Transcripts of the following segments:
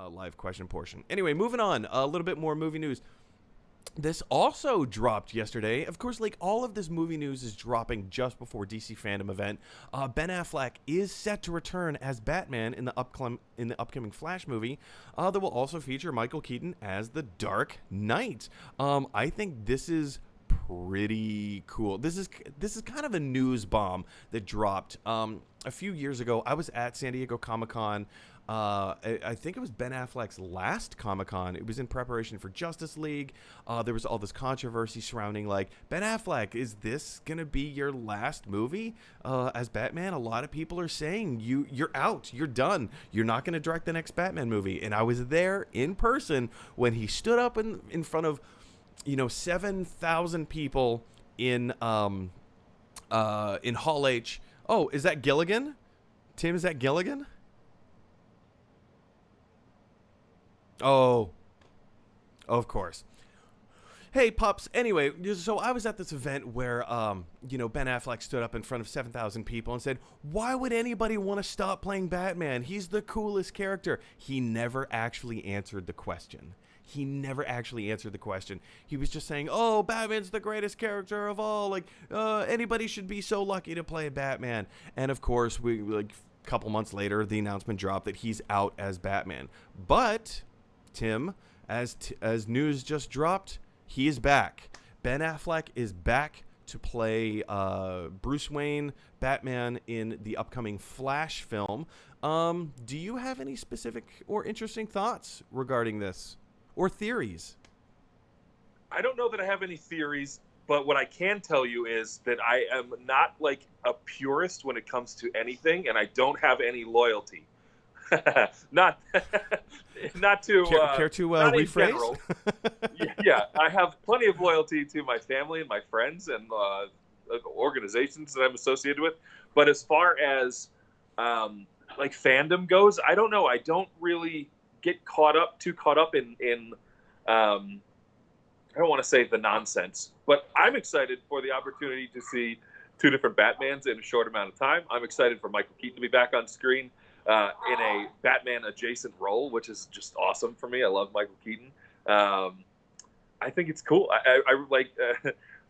live question portion. Anyway, moving on. A little bit more movie news. This also dropped yesterday. Of course, like all of this movie news is dropping just before DC Fandom event. Ben Affleck is set to return as Batman in the upcoming Flash movie. That will also feature Michael Keaton as the Dark Knight. I think this is pretty cool. This is kind of a news bomb that dropped a few years ago. I was at San Diego Comic-Con. I think it was Ben Affleck's last Comic-Con. It was in preparation for Justice League. There was all this controversy surrounding, like, Ben Affleck, is this going to be your last movie as Batman? A lot of people are saying you're out. You're done. You're not going to direct the next Batman movie. And I was there in person when he stood up in front of, 7,000 people in Hall H. Oh, is that Gilligan? Tim, is that Gilligan? Oh, of course. Hey, pups. Anyway, so I was at this event where, Ben Affleck stood up in front of 7,000 people and said, why would anybody want to stop playing Batman? He's the coolest character. He never actually answered the question. He was just saying, oh, Batman's the greatest character of all. Like, anybody should be so lucky to play Batman. And, of course, a couple months later, the announcement dropped that he's out as Batman. But, Tim, as news just dropped, he is back. Ben Affleck is back to play Bruce Wayne, Batman, in the upcoming Flash film. Do you have any specific or interesting thoughts regarding this? Or theories? I don't know that I have any theories, but what I can tell you is that I am not like a purist when it comes to anything, and I don't have any loyalty. not to care to rephrase. Yeah, I have plenty of loyalty to my family and my friends and organizations that I'm associated with. But as far as like fandom goes, I don't know. I don't really get too caught up in I don't want to say the nonsense, but I'm excited for the opportunity to see two different Batmans in a short amount of time. I'm excited for Michael Keaton to be back on screen in a Batman adjacent role, which is just awesome for me. I love Michael Keaton. I think it's cool. I like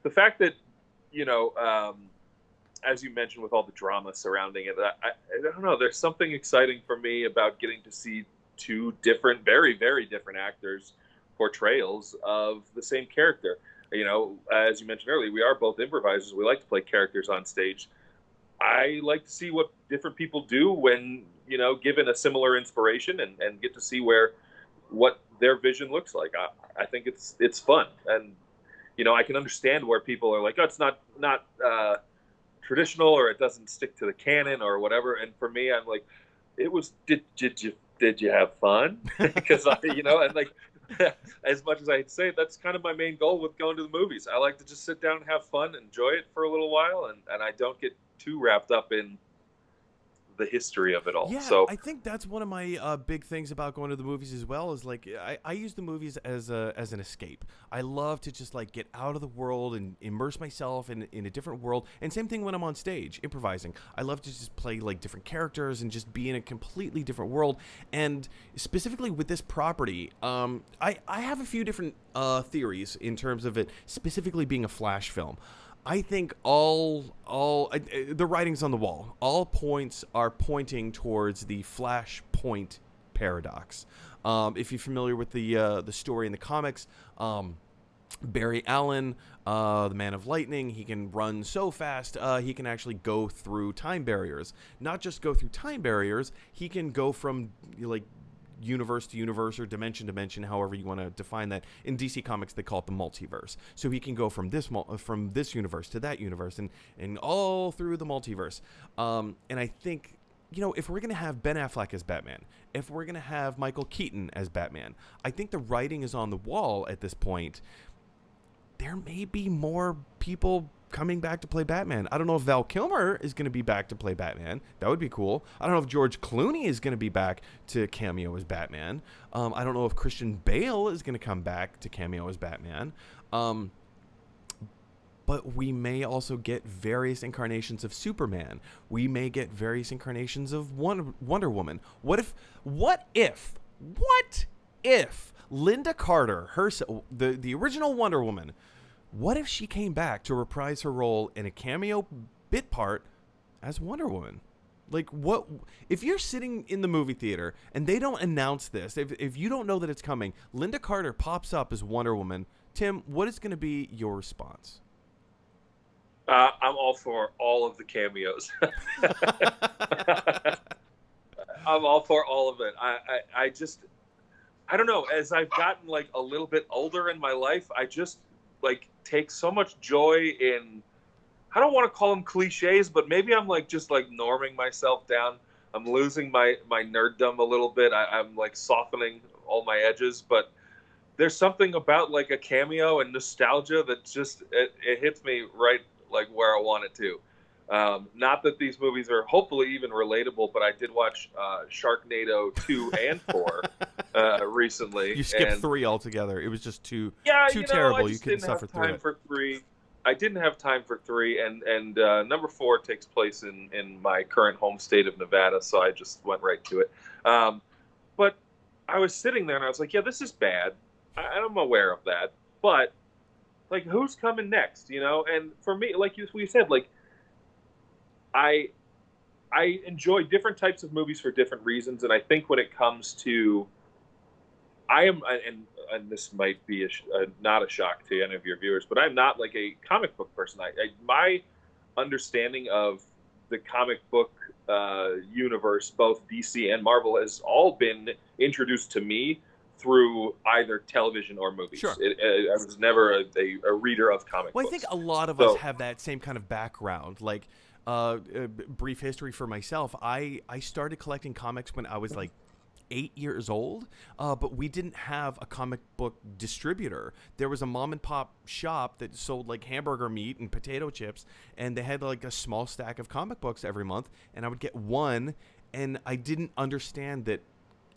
the fact that, as you mentioned, with all the drama surrounding it, I don't know. There's something exciting for me about getting to see two different, very, very different actors' portrayals of the same character. As you mentioned earlier, we are both improvisers. We like to play characters on stage. I like to see what different people do when, given a similar inspiration and get to see what their vision looks like. I think it's fun. And, I can understand where people are like, oh, it's not traditional, or it doesn't stick to the canon or whatever. And for me, I'm like, it was, did you have fun? Because and like, as much as I hate to say it, that's kind of my main goal with going to the movies. I like to just sit down and have fun, enjoy it for a little while, and I don't get too wrapped up in the history of it all. Yeah, so I think that's one of my big things about going to the movies as well, is like I use the movies as an escape. I love to just like get out of the world and immerse myself in a different world. And same thing when I'm on stage improvising. I love to just play like different characters and just be in a completely different world. And specifically with this property, I have a few different theories in terms of it specifically being a Flash film. I think all the writing's on the wall. All points are pointing towards the Flashpoint paradox. If you're familiar with the story in the comics, Barry Allen, the Man of Lightning, he can run so fast, he can actually go through time barriers. Not just go through time barriers, he can go from like universe to universe or dimension to dimension, however you want to define that. In DC Comics, they call it the multiverse. So he can go from this universe to that universe and all through the multiverse. And I think, if we're going to have Ben Affleck as Batman, if we're going to have Michael Keaton as Batman, I think the writing is on the wall at this point. There may be more people coming back to play Batman. I don't know if Val Kilmer is going to be back to play Batman. That would be cool. I don't know if George Clooney is going to be back to cameo as Batman. I don't know if Christian Bale is going to come back to cameo as Batman. But we may also get various incarnations of Superman. We may get various incarnations of Wonder Woman. What if What if Linda Carter, the original Wonder Woman, what if she came back to reprise her role in a cameo bit part as Wonder Woman? Like, what if you're sitting in the movie theater and they don't announce this? If you don't know that it's coming, Linda Carter pops up as Wonder Woman. Tim, what is going to be your response? I'm all for all of the cameos. I'm all for all of it. I don't know. As I've gotten like a little bit older in my life, I just like take so much joy in, I don't want to call them cliches, but maybe I'm like just like norming myself down. I'm losing my nerddom a little bit. I'm like softening all my edges, but there's something about like a cameo and nostalgia that just it hits me right like where I want it to. Not that these movies are hopefully even relatable, but I did watch Sharknado 2 and 4 recently. You skipped 3 altogether. It was just too you terrible. I You just couldn't didn't have suffer through time it. for 3. I didn't have time for 3, and number 4 takes place in my current home state of Nevada, so I just went right to it. But I was sitting there and I was like, yeah, this is bad. I'm aware of that, but like, who's coming next? You know, and for me, like we said, like I enjoy different types of movies for different reasons, and I think when it comes to, and this might be not a shock to any of your viewers, but I'm not like a comic book person. My understanding of the comic book universe, both DC and Marvel, has all been introduced to me through either television or movies. Sure. I was never a reader of comic books. I think a lot of us have that same kind of background. Like, brief history for myself. I started collecting comics when I was like 8 years old, but we didn't have a comic book distributor. There was a mom and pop shop that sold like hamburger meat and potato chips, and they had like a small stack of comic books every month, and I would get one, and I didn't understand that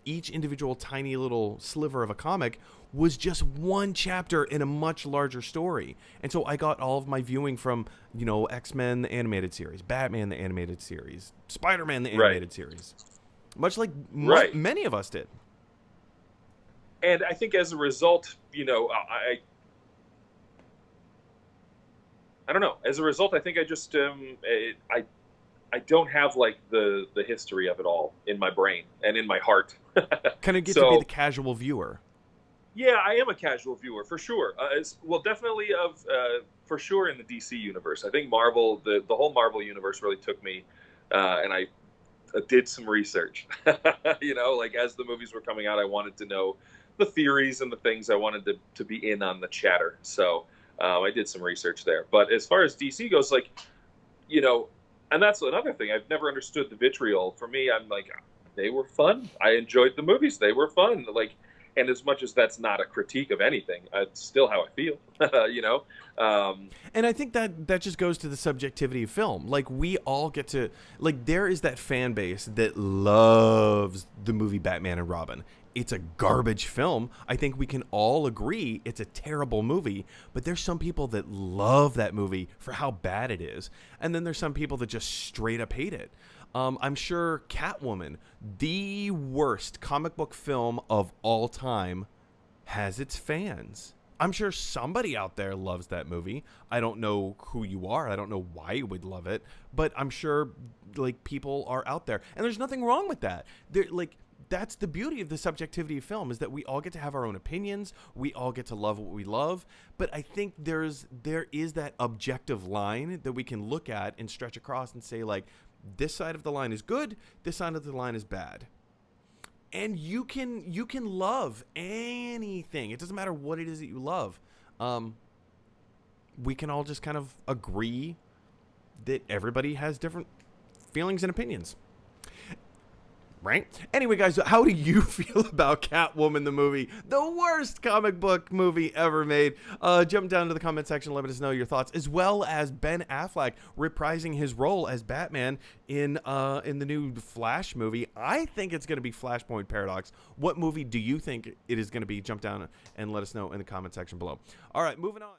each individual tiny little sliver of a comic was just one chapter in a much larger story. And so I got all of my viewing from, you know, X-Men, the animated series, Batman, the animated series, Spider-Man, the animated series. Much like many of us did. And I think as a result, you know, I don't know. As a result, I think I just, I don't have like the history of it all in my brain and in my heart. Kind of get to be the casual viewer. Yeah, I am a casual viewer for sure. Definitely for sure in the DC universe. I think Marvel, the whole Marvel universe really took me, and I did some research. You know, like as the movies were coming out, I wanted to know the theories and the things. I wanted to be in on the chatter. So I did some research there. But as far as DC goes, like, you know, and that's another thing. I've never understood the vitriol. For me, I'm like, they were fun. I enjoyed the movies. They were fun. Like, and as much as that's not a critique of anything, it's still how I feel, you know? And I think that just goes to the subjectivity of film. Like, we all get to, like, there is that fan base that loves the movie Batman and Robin. It's a garbage film. I think we can all agree it's a terrible movie, but there's some people that love that movie for how bad it is. And then there's some people that just straight up hate it. I'm sure Catwoman, the worst comic book film of all time, has its fans. I'm sure somebody out there loves that movie. I don't know who you are. I don't know why you would love it, but I'm sure like people are out there, and there's nothing wrong with that. That's the beauty of the subjectivity of film, is that we all get to have our own opinions. We all get to love what we love. But I think there is that objective line that we can look at and stretch across and say, like, this side of the line is good, this side of the line is bad. And you can love anything. It doesn't matter what it is that you love. We can all just kind of agree that everybody has different feelings and opinions. Right? Anyway, guys, how do you feel about Catwoman the movie? The worst comic book movie ever made. Jump down to the comment section, let us know your thoughts, as well as Ben Affleck reprising his role as Batman in the new Flash movie. I think it's going to be Flashpoint Paradox. What movie do you think it is going to be? Jump down and let us know in the comment section below. All right, moving on.